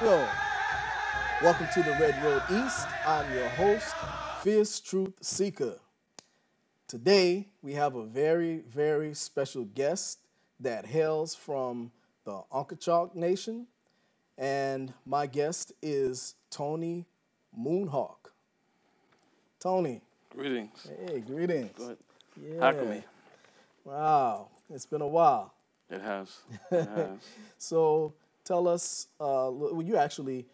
Yo, welcome to the Red Road East. I'm your host, Fierce Truth Seeker. Today, we have a very, very special guest that hails from the Untitled Nation, and my guest is Tony Moonhawk. Tony. Greetings. Hey, greetings. Good. Yeah. Alchemy. Wow, it's been a while. It has. It has. So tell us, well, you actually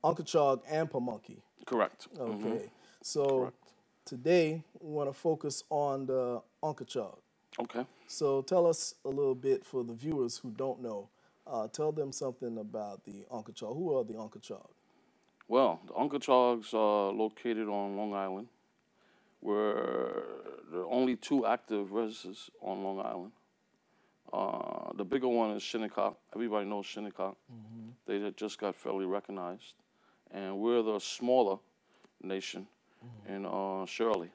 Untitled and Pamunkey. Correct. Okay. Mm-hmm. So Correct. today we want to focus on the Untitled. Okay. So tell us a little bit for the viewers who don't know. Tell them something about the Untitled. Who are the Untitled? Well, the Untitleds are located on Long Island. We're the only two active residences on Long Island. The bigger one is Shinnecock. Everybody knows Shinnecock. Mm-hmm. They had just got federally recognized. And we're the smaller nation in Shirley.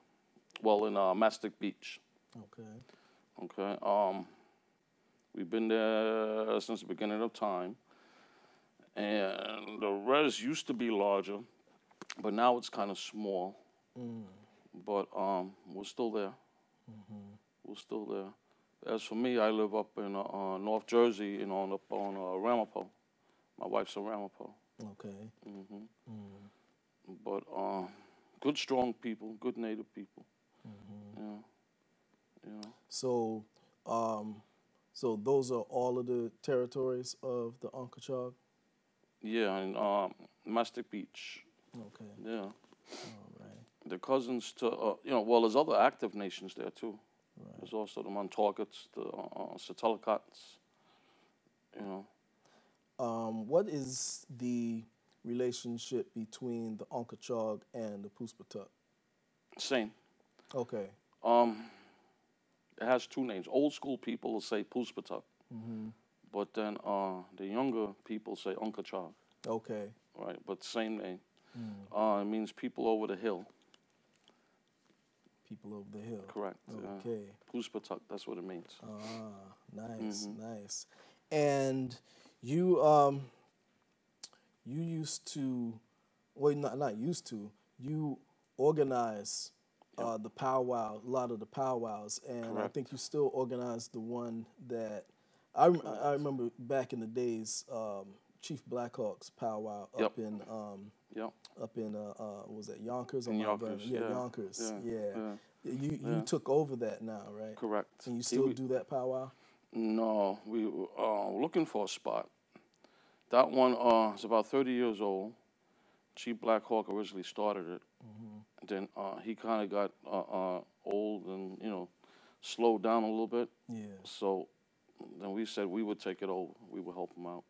Well, in Mastic Beach. Okay. Okay. We've been there since the beginning of time. And the res used to be larger, but now it's kind of small. But we're still there. Mm-hmm. We're still there. As for me, I live up in North Jersey, up on Ramapo. My wife's a Ramapo. Okay. Mm-hmm. But good, strong people, good Native people. Mm-hmm. Yeah. So, so those are all of the territories of the Untitled? Yeah, and Mastic Beach. Okay. Yeah. All right. They're cousins to, well, there's other active nations there too. Right. There's also the Montaukets, the Satelicots, What is the relationship between the Untitled and the Poospatuck? Same. Okay. It has two names. Old school people will say Poospatuck, but then the younger people say Untitled. Okay. Right, but same name. It means people over the hill. People over the hill. Correct. Okay. Poospatuck, that's what it means. Nice, nice. And you you used to, well, not used to, you organize the powwow, a lot of the powwows, and Correct. I think you still organize the one that I remember back in the days, Chief Blackhawk's powwow up in what was that, Yonkers? In Yonkers, yeah, Yonkers. Yeah. You took over that now, right? Correct. And you still do that powwow? No, we were looking for a spot. That one is about 30 years old. Chief Blackhawk originally started it. Then he kind of got old and, slowed down a little bit. Yeah. So then we said we would take it over. We would help him out.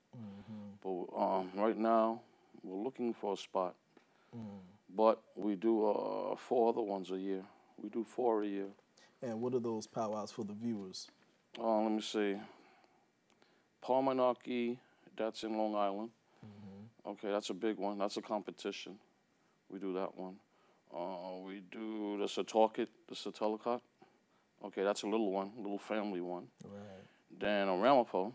But right now, we're looking for a spot. But we do 4 other ones a year. We do 4 a year. And what are those powwows for the viewers? Let me see. Pamunkey, that's in Long Island. Okay, that's a big one. That's a competition. We do that one. We do the Satelicot. Okay, that's a little one, little family one. Right. Then a Ramapo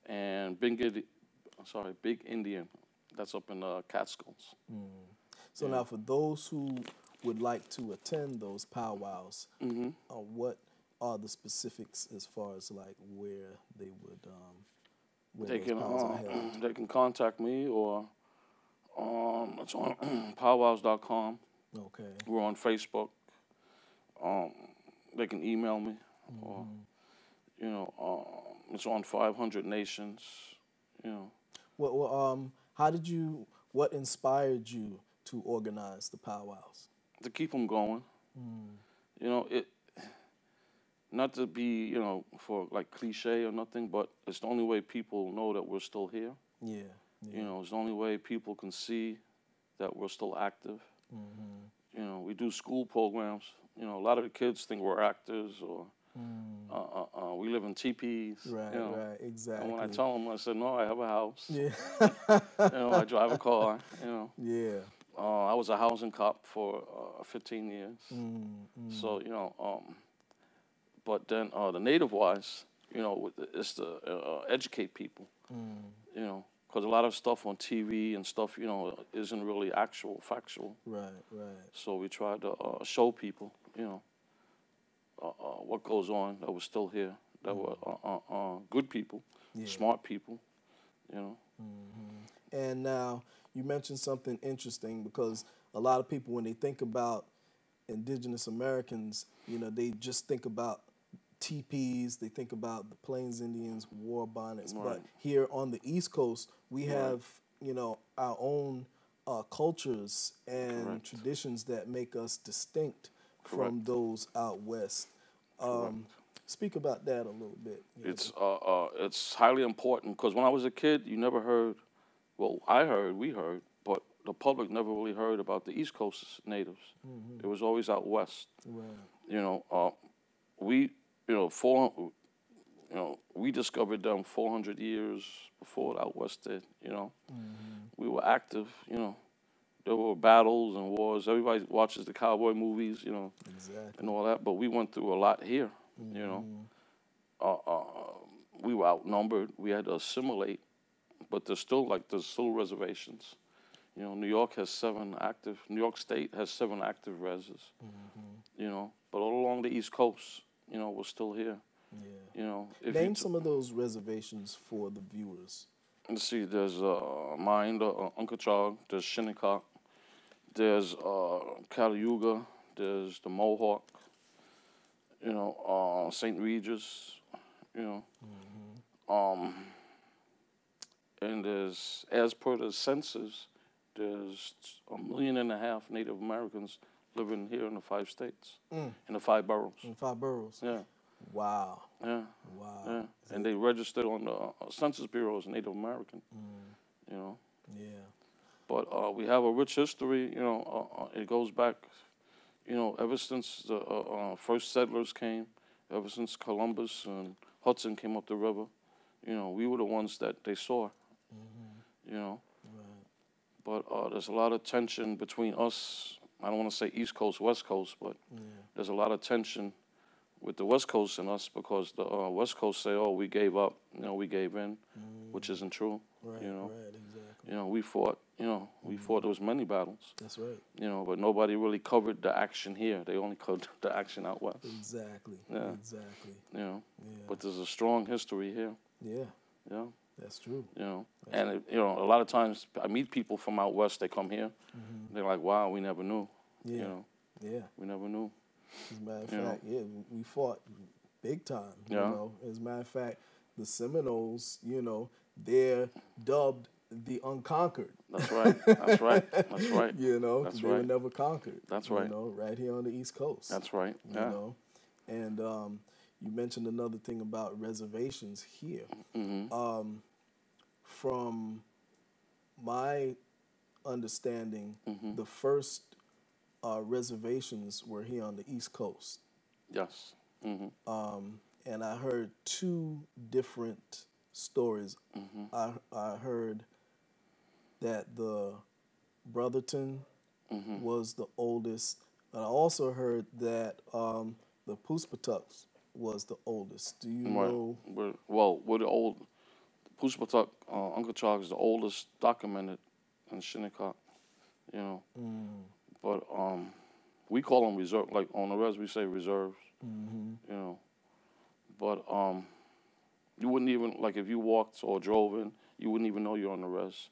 and Big Indian. That's up in the Catskills. So now for those who would like to attend those powwows, what are the specifics as far as like where they would They can contact me or it's on powwows.com. Okay. We're on Facebook. They can email me or it's on 500 Nations. Well, what inspired you to organize the powwows? To keep them going. Not to be, for like cliche or nothing, but it's the only way people know that we're still here. Yeah. It's the only way people can see that we're still active. We do school programs. A lot of the kids think we're actors or we live in teepees. Right, right, exactly. And when I tell them, I said, no, I have a house. Yeah. I drive a car, Yeah. I was a housing cop for 15 years. So, but then the native-wise, it's to educate people, because a lot of stuff on TV and stuff, you know, isn't really factual. Right, right. So we try to show people, you know, what goes on, that was still here, that were good people, smart people, you know. And now you mentioned something interesting, because a lot of people, when they think about Indigenous Americans, you know, they just think about teepees, they think about the Plains Indians, war bonnets. Right. But here on the East Coast, we have, you know, our own cultures and traditions that make us distinct from those out west. Speak about that a little bit. It's highly important, because when I was a kid, you never heard, well, we heard, but the public never really heard about the East Coast natives. It was always out west. Right. You know, we discovered them 400 years before the out west did. You know, we were active. You know, there were battles and wars. Everybody watches the cowboy movies. You know, and all that. But we went through a lot here. You know, we were outnumbered. We had to assimilate. But there's still reservations. You know, New York State has 7 active reses. You know, but all along the East Coast, you know, we're still here. Yeah. You know, name some of those reservations for the viewers. Let's see. There's mine, the Untitled, there's Shinnecock, there's Cayuga, there's the Mohawk. You know, St. Regis. You know, and there's, as per the census, there's 1.5 million Native Americans living here in the 5 states, in the 5 boroughs. In 5 boroughs? Yeah. Wow. Yeah. Wow. Yeah. And they registered on the Census Bureau as Native American. You know. Yeah. But we have a rich history. You know, it goes back, you know, ever since the first settlers came, ever since Columbus and Hudson came up the river. You know, we were the ones that they saw. You know. But there's a lot of tension between us. I don't want to say East Coast, West Coast, but there's a lot of tension with the West Coast and us, because the West Coast say, "Oh, we gave up," you know, we gave in, which isn't true. Right, you know, right, exactly. You know, we fought. You know, we fought. There was many battles. That's right. You know, but nobody really covered the action here. They only covered the action out west. Exactly. Yeah. Exactly. You know, Yeah. but there's a strong history here. Yeah. Yeah. That's true. You know, you know, a lot of times I meet people from out west. They come here. They're like, "Wow, we never knew." Yeah. You know. Yeah. We never knew. As a matter of fact, we fought big time. You Yeah. know, as a matter of fact, the Seminoles, you know, they're dubbed the unconquered. That's right. That's right. That's right. You know, That's they right. were never conquered. That's right. You know, right here on the East Coast. That's right. You Yeah. know, and you mentioned another thing about reservations here. From my understanding, the first reservations were here on the East Coast. Yes. And I heard 2 different stories. I heard that the Brotherton was the oldest, and I also heard that the Poospatuck was the oldest. Do you know? We're the old. Poospatuck, Uncle Charles is the oldest documented in Shinnecock. You know. But we call them reserve. Like on the res, we say reserves. You know. But you wouldn't even, like, if you walked or drove in, you wouldn't even know you're on the res.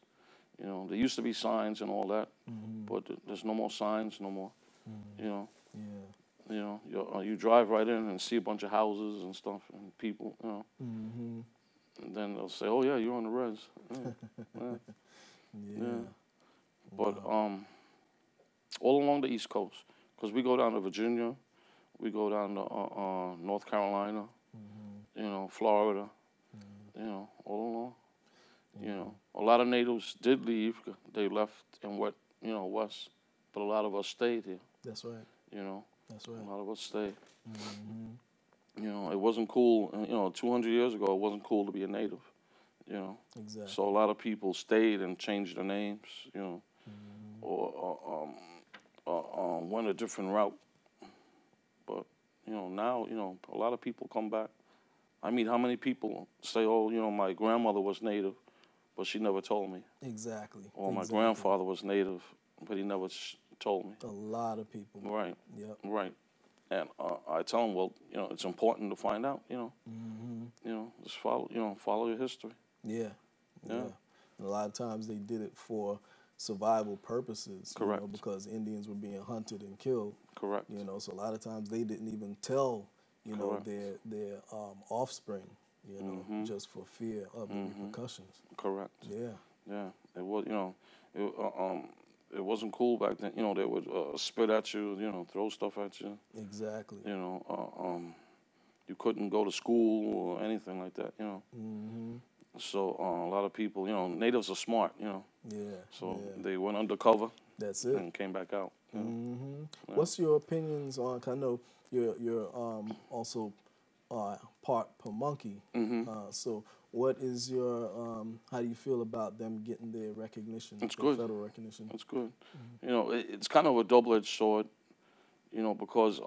You know, there used to be signs and all that, but there's no more signs no more. You know. Yeah. You know, you drive right in and see a bunch of houses and stuff and people. You know. And then they'll say, "Oh yeah, you're on the res." Yeah. But all along the East Coast, because we go down to Virginia, we go down to North Carolina, you know, Florida, you know, all along. You know, a lot of natives did leave. They left and went, you know, west, but a lot of us stayed here. That's right. You know. That's right. A lot of us stayed. You know, it wasn't cool. You know, 200 years ago, it wasn't cool to be a native. You know. Exactly. So a lot of people stayed and changed their names. You know, or went a different route. But you know, now, you know, a lot of people come back. I mean, how many people say, "Oh, you know, my grandmother was native, but she never told me. Exactly. Or my exactly. grandfather was Native, but he never told me. A lot of people. Right. Yep. Right. And I tell them, well, you know, it's important to find out. You know. You know, just follow your history. Yeah. Yeah. And a lot of times they did it for survival purposes. Correct. You know, because Indians were being hunted and killed. Correct. You know, so a lot of times they didn't even tell, you know, their offspring, you know, just for fear of the repercussions. Correct. Yeah. Yeah. It was, you know, it wasn't cool back then. You know, they would spit at you, you know, throw stuff at you. Exactly. You know, you couldn't go to school or anything like that, you know. So a lot of people, you know, natives are smart, you know. Yeah. So they went undercover. That's it. And came back out. You know? Yeah. What's your opinions on? 'Cause I know you're also part Pamunkey. So what is your how do you feel about them getting their recognition? It's their good. Federal recognition. It's good. You know, it's kind of a double-edged sword. You know, because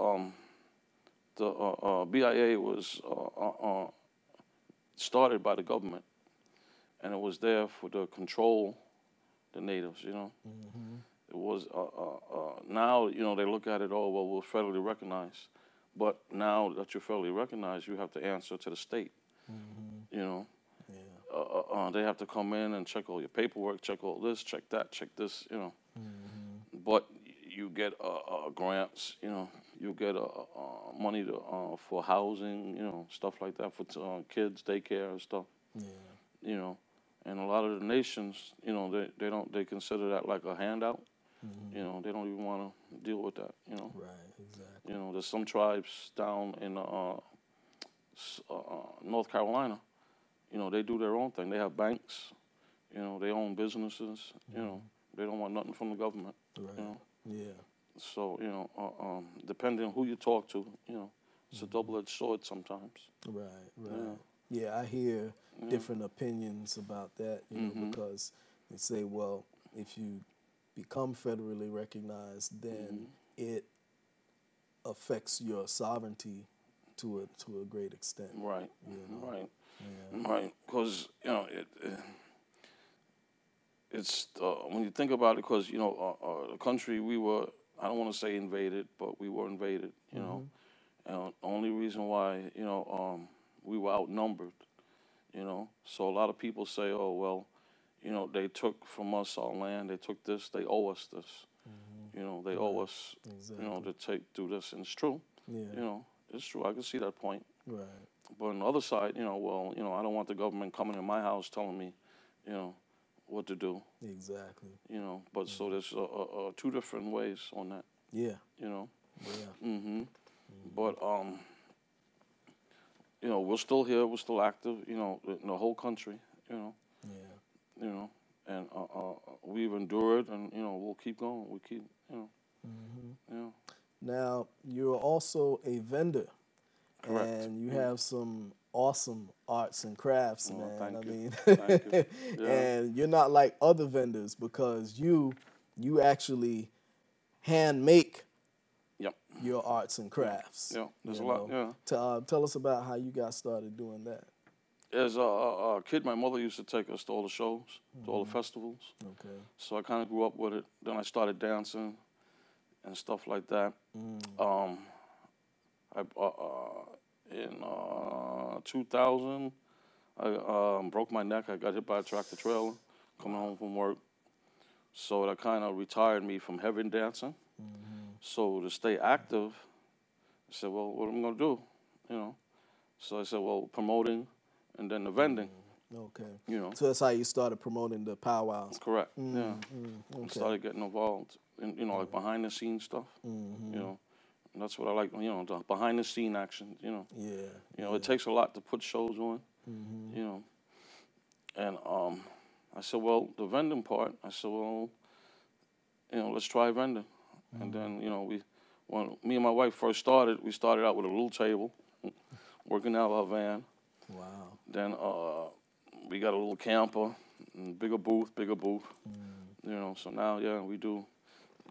the BIA was started by the government, and it was there for to control the natives. You know. It was now, you know, they look at it, oh, well, we're federally recognized. But now that you're federally recognized, you have to answer to the state. You know, they have to come in and check all your paperwork, check all this, check that, check this, you know. But you get grants, you know, you get money for housing, you know, stuff like that for kids, daycare and stuff. You know, and a lot of the nations, you know, they consider that like a handout. You know, they don't even want to deal with that, you know. Right, exactly. You know, there's some tribes down in North Carolina, you know, they do their own thing. They have banks, you know, they own businesses, you know. They don't want nothing from the government, Right. you know. Yeah. So, you know, depending on who you talk to, you know, it's a double-edged sword sometimes. Right, right. Yeah, I hear different opinions about that, you know, because they say, well, if you become federally recognized, then it affects your sovereignty to a great extent. Right, you know? right, Yeah. right. Because, you know, it's, when you think about it, because, you know, the country we were, I don't want to say invaded, but we were invaded, you know. And the only reason why, you know, we were outnumbered, you know. So a lot of people say, oh, well, you know, they took from us our land, they took this, they owe us this. You know, they owe us, you know, to do this. And it's true. Yeah. You know, it's true. I can see that point. Right. But on the other side, you know, well, you know, I don't want the government coming in my house telling me, you know, what to do. Exactly. You know, but so there's two different ways on that. Yeah. You know. Yeah. But you know, we're still here. We're still active. You know, in the whole country. You know. Yeah. You know, and we've endured, and you know, we'll keep going. We keep, you know. You know. Now, you're also a vendor. Correct. And you have some awesome arts and crafts, man. Thank you. I mean, Thank you. Yeah. And you're not like other vendors because you actually hand make Yep. your arts and crafts. Yeah. There's a you lot. know. Yeah. Tell us about how you got started doing that. As a kid, my mother used to take us to all the shows, to all the festivals. Okay. So I kind of grew up with it. Then I started dancing and stuff like that. In 2000, I broke my neck. I got hit by a tractor trailer coming home from work. So that kind of retired me from heavy dancing. So to stay active, I said, well, what am I going to do? You know. So I said, well, promoting and then the vending. Okay. You know. So that's how you started promoting the powwows. Correct. Yeah. Okay. I started getting involved in, you know, like behind the scenes stuff. You know. And that's what I like, you know, the behind the scene action, you know. Yeah. You know, it takes a lot to put shows on, you know. And I said, well, the vending part, I said, well, you know, let's try vending. And then, you know, when me and my wife first started, we started out with a little table, working out of our van. Wow. Then we got a little camper, and bigger booth. You know, so now, yeah, we do.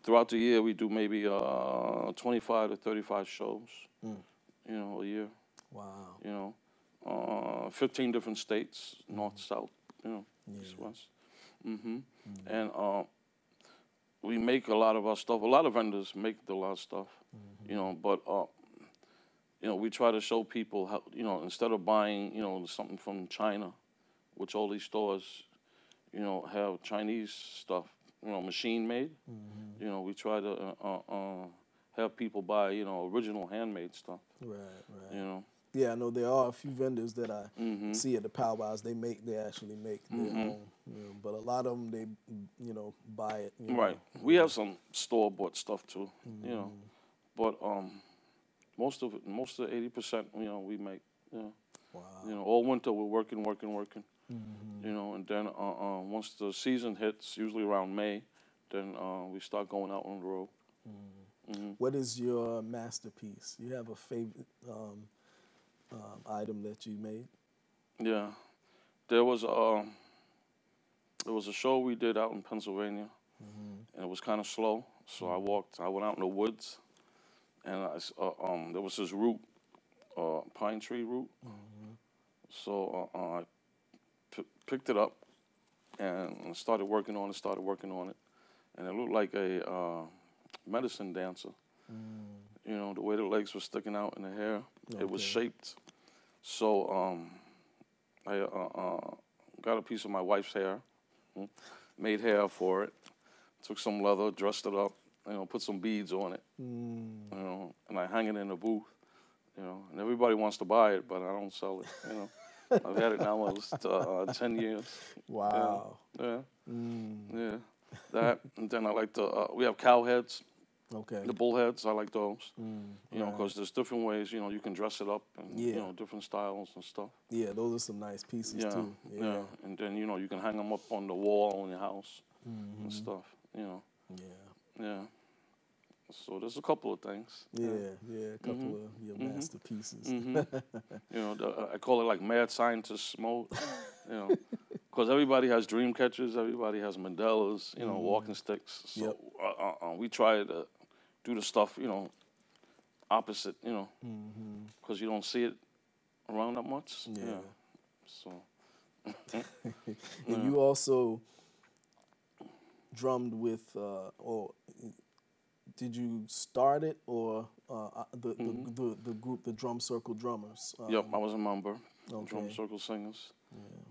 Throughout the year, we do maybe 25 to 35 shows, you know, a year. Wow. You know, 15 different states, north, south, you know. East West. And we make a lot of our stuff. A lot of vendors make a lot of stuff, you know. But you know, we try to show people how, you know, instead of buying, you know, something from China, which all these stores, you know, have Chinese stuff, you know, machine made. You know, we try to have people buy, you know, original handmade stuff. Right, right. You know. Yeah, I know there are a few vendors that I see at the powwows. They actually make their own, you know, but a lot of them they, you know, buy it. You Right. know. We have some store bought stuff too, you know, but most of it, most of the 80%, you know, we make. You know. Wow. You know, all winter we're working. You know, and then once the season hits, usually around May, then we start going out on the road. What is your masterpiece? You have a favorite item that you made? Yeah, there was a show we did out in Pennsylvania, and it was kind of slow. So I went out in the woods, and there was this root, pine tree root. So I picked it up and started working on it, and it looked like a medicine dancer. You know, the way the legs were sticking out in the hair, it was shaped. So I got a piece of my wife's hair, made hair for it, took some leather, dressed it up, you know, put some beads on it, you know, and I hang it in the booth, you know, and everybody wants to buy it, but I don't sell it, you know. I've had it now almost 10 years. Wow. Yeah. Yeah. That, and then I like we have cow heads. Okay. The bull heads, I like those. You know, because there's different ways, you know, you can dress it up and, you know, different styles and stuff. Yeah, those are some nice pieces too. Yeah. And then, you know, you can hang them up on the wall in your house and stuff, you know. Yeah. So there's a couple of things. Yeah, a couple of your masterpieces. You know, I call it like mad scientist mode, you know, because everybody has dream catchers, everybody has Mandelas, you know, walking sticks. So we try to do the stuff, you know, opposite, you know, because you don't see it around that much. Yeah. So. And you also drummed with, or did you start it, or the group, the Drum Circle Drummers? Yep, I was a member. Drum Circle Singers.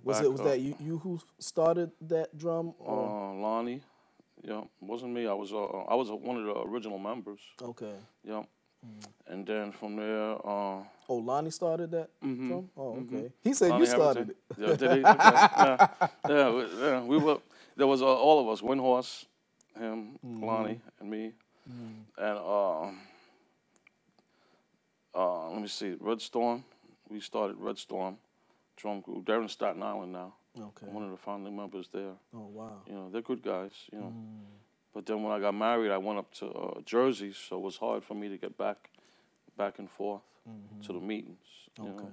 Was that you who started that drum? Or? Lonnie. Yeah, it wasn't me. I was one of the original members. Okay. Yep. And then from there. Lonnie started that drum? Oh, okay. He said Lonnie you started Hamilton. Yeah, did he? Okay. Yeah. We were. There was all of us: Windhorse, him, Lonnie, and me. And let me see, Red Storm. We started Red Storm drum group. They're in Staten Island now. Okay. One of the founding members there. Oh, wow. You know, they're good guys, you know. But then when I got married, I went up to Jersey, so it was hard for me to get back and forth to the meetings. You know?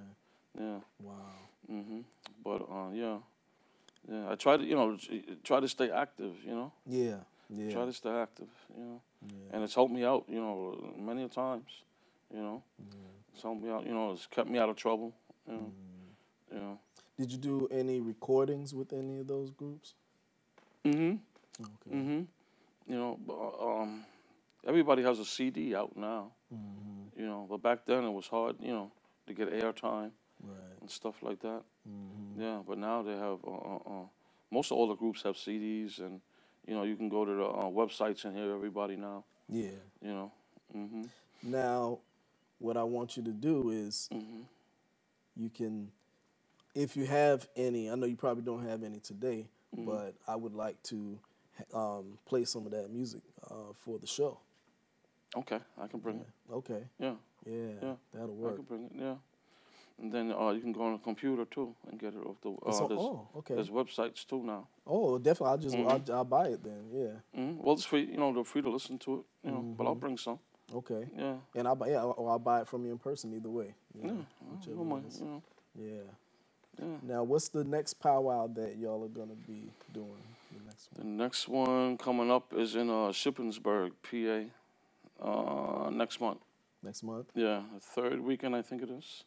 Yeah. Wow. But yeah. I try to, you know, try to stay active, you know. Yeah. Try to stay active, you know. And it's helped me out, you know, many times, you know. It's helped me out, you know. It's kept me out of trouble, you know. You know. Did you do any recordings with any of those groups? Okay. You know, everybody has a CD out now. You know, but back then it was hard, you know, to get airtime and stuff like that. Yeah, but now they have most of all the groups have CDs, and you know, you can go to the websites and hear everybody now. Yeah. You know. Now, what I want you to do is you can, if you have any, I know you probably don't have any today, but I would like to play some of that music for the show. Okay, I can bring it. Okay. Yeah, that'll work. I can bring it, yeah. And then you can go on a computer too and get it off the. Okay. There's websites too now. Oh, definitely. I'll buy it then. Yeah. Well, it's free. You know, they're free to listen to it. You know, but I'll bring some. Okay. Yeah. And I'll buy it from you in person either way. Yeah. No mind. You know. Yeah. Now, what's the next powwow that y'all are gonna be doing? The next one coming up is in Shippensburg, PA, next month. Next month? Yeah, the third weekend I think it is.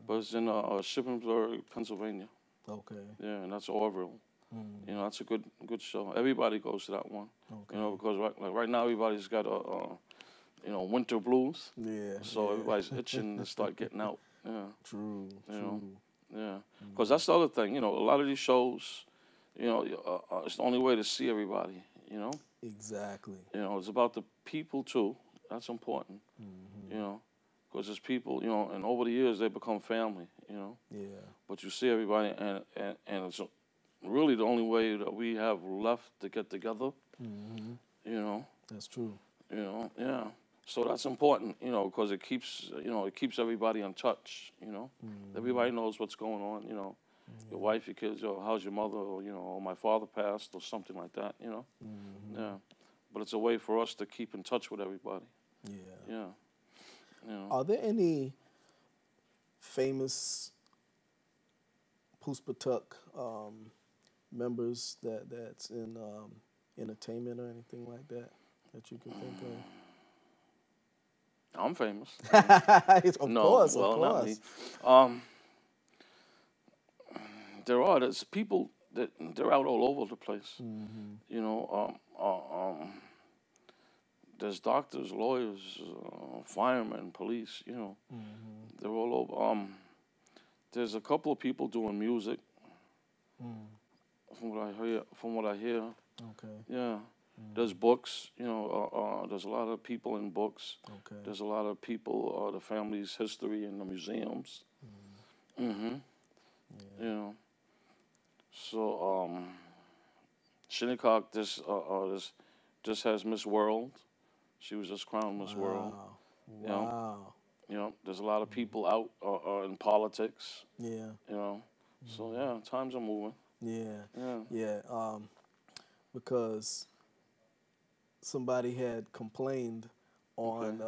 But it's in Shippensburg, Pennsylvania. Okay. Yeah, and that's Orville. You know, that's a good show. Everybody goes to that one. Okay. You know, because right now everybody's got you know, winter blues. Yeah. So everybody's itching to start getting out. Yeah. True. You know, yeah. Because that's the other thing. You know, a lot of these shows, you know, it's the only way to see everybody. You know. Exactly. You know, it's about the people too. That's important. You know, because there's people. You know, and over the years they become family. You know. Yeah. But you see everybody, and it's really the only way that we have left to get together. You know. That's true. You know. Yeah. So that's important, you know, because it keeps, you know, it keeps everybody in touch, you know. Everybody knows what's going on, you know. Your wife, your kids, or how's your mother, or, you know, or my father passed, or something like that, you know. Yeah. But it's a way for us to keep in touch with everybody. Yeah. Yeah. You know. Are there any famous Poospatuck members that's in entertainment or anything like that you can think of? I'm famous. Of course. Not me. There's people that they're out all over the place. You know, there's doctors, lawyers, firemen, police. You know, they're all over. There's a couple of people doing music. From what I hear. Okay. Yeah. There's books, you know, there's a lot of people in books. Okay. There's a lot of people, the family's history in the museums. You know. So, Shinnecock just has Miss World. She was just crowned Miss World. Wow. You know? You know, there's a lot of people out in politics. Yeah. You know. So, yeah, times are moving. Yeah. Yeah. Because somebody had complained on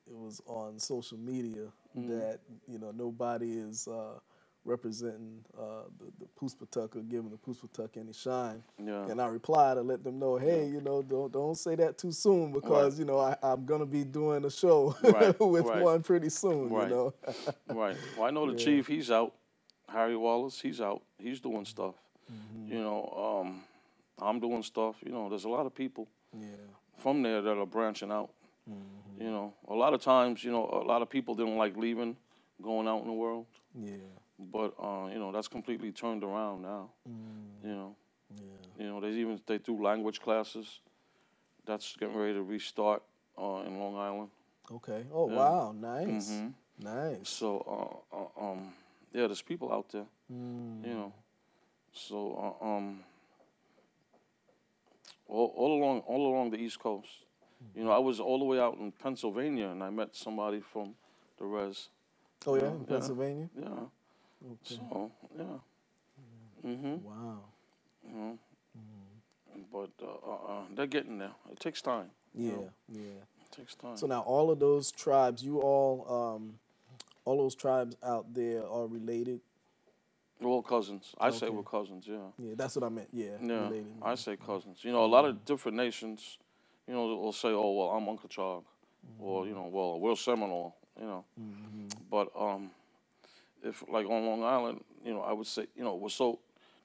it was on social media that, you know, nobody is representing the Poospatuck or giving the Poospatuck any shine. Yeah. And I replied to let them know, hey, you know, don't say that too soon because, you know, I'm gonna be doing a show with one pretty soon, you know. Right. Well, I know the chief, he's out. Harry Wallace, he's out. He's doing stuff. You know, I'm doing stuff. You know, there's a lot of people from there that are branching out. You know, a lot of times, you know, a lot of people didn't like leaving, going out in the world. Yeah. But you know, that's completely turned around now. You know. Yeah. You know, they do language classes. That's getting ready to restart in Long Island. Okay. Oh wow, nice. Nice. So yeah, there's people out there. You know. So all along the East Coast. You know, I was all the way out in Pennsylvania, and I met somebody from the res. Oh yeah, in Pennsylvania. Yeah. Okay. So yeah. Wow. You know. But they're getting there. It takes time. Yeah. You know? Yeah. It takes time. So now all of those tribes, all those tribes out there are related. We're all cousins. I say we're cousins. Yeah. Yeah, that's what I meant. Yeah. Yeah. Related. I say cousins. You know, a lot of different nations. You know, will say, "Oh, well, I'm Uncle Chog," or you know, "Well, we're Seminole." You know, but if like on Long Island, you know, I would say, you know,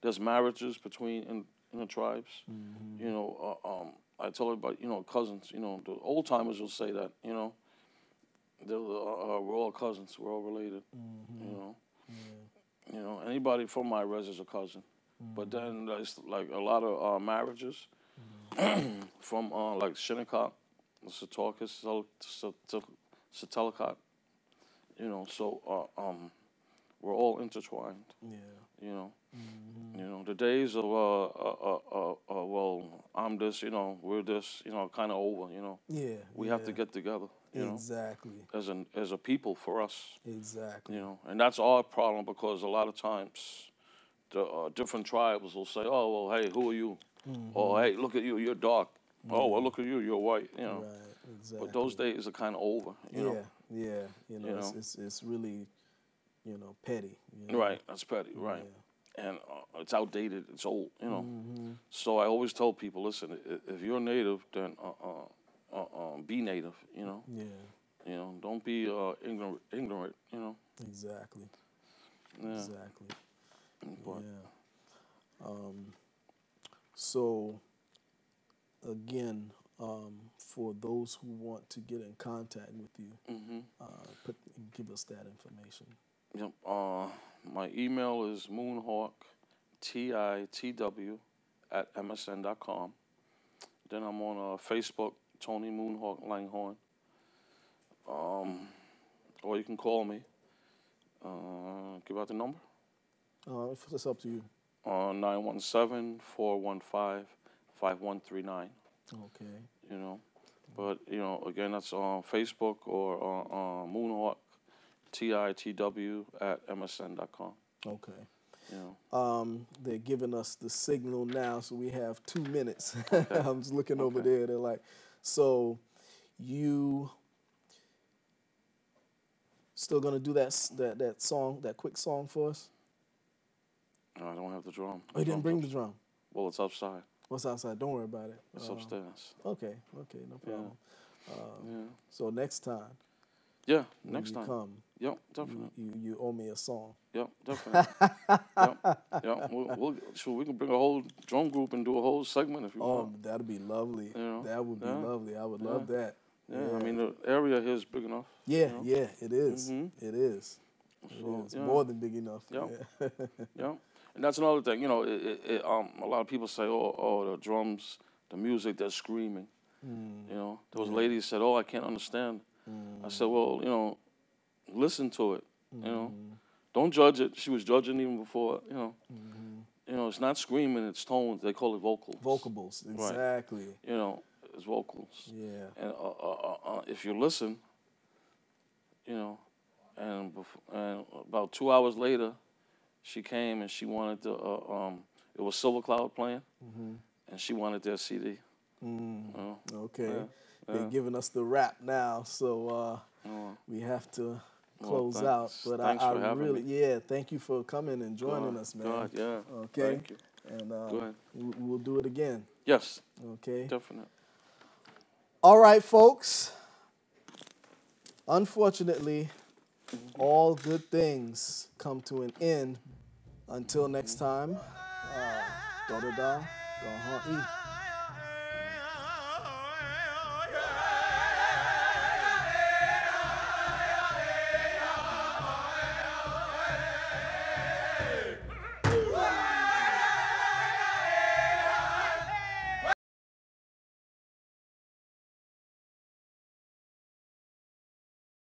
there's marriages between in the tribes. You know, I tell everybody, you know, cousins. You know, the old timers will say that. You know, we're all cousins. We're all related. You know. You know, anybody from my res is a cousin. But then there's like a lot of marriages from like Shinnecock, Setaucus, Setellicott. You know, so we're all intertwined. Yeah. You know. You know, the days of well, I'm this, you know, we're this, you know, kind of over. You know. Yeah. We have to get together. You know, as a people for us. Exactly. You know, and that's our problem because a lot of times the different tribes will say, "Oh, well, hey, who are you?" Or, "Hey, look at you, you're dark." "Oh, well, look at you, you're white." You know. Right. Exactly. But those days are kind of over. You know. Yeah. You know, it's really, you know, petty. You know? Right. That's petty. Right. And it's outdated. It's old. You know. So I always tell people, listen, if you're native, then be native, you know. Yeah. You know, don't be ignorant, you know. Exactly. Yeah. Exactly. But, So, again, for those who want to get in contact with you, give us that information. Yep. My email is moonhawk.titw@msn.com. Then I'm on Facebook, Tony Moonhawk Langhorne. Or you can call me. Give out the number. It's up to you. 917-415-5139. Okay. You know, but again, that's on Facebook or on Moonhawk, TITW@msn.com. Okay. You know. They're giving us the signal now, so we have 2 minutes. Okay. I'm just looking over there. They're like, so you still gonna do that song, that quick song for us? No, I don't have the drum. Oh, you didn't bring the drum? Well, it's outside. What's outside? Don't worry about it. It's upstairs. Okay, no problem. Yeah. So next time. Yeah, next time. Come. Yep, definitely. You owe me a song. Yep, definitely. Yep. We can bring a whole drum group and do a whole segment if you want. Oh, that'd be lovely. That would be lovely. I would love that. Yeah, I mean, the area here is big enough. Yeah, it is. It is. So, it is. More than big enough. Yep. Yeah. Yeah. And that's another thing. A lot of people say, oh, the drums, the music, they're screaming. Those ladies said, oh, I can't understand. I said, well, listen to it. Don't judge it. She was judging even before. It's not screaming; it's tones. They call it vocals. Vocables, exactly. Right. It's vocals. Yeah. And if you listen, and about 2 hours later, she came and she wanted to. It was Silver Cloud playing, and she wanted their CD. Okay. They're giving us the rap now, so we have to close out. But thanks for having me. Thank you for coming and joining us, man. God, yeah. Okay. Thank you. And we'll do it again. Yes. Okay. Definitely. All right, folks. Unfortunately, all good things come to an end. Until next time, da da da,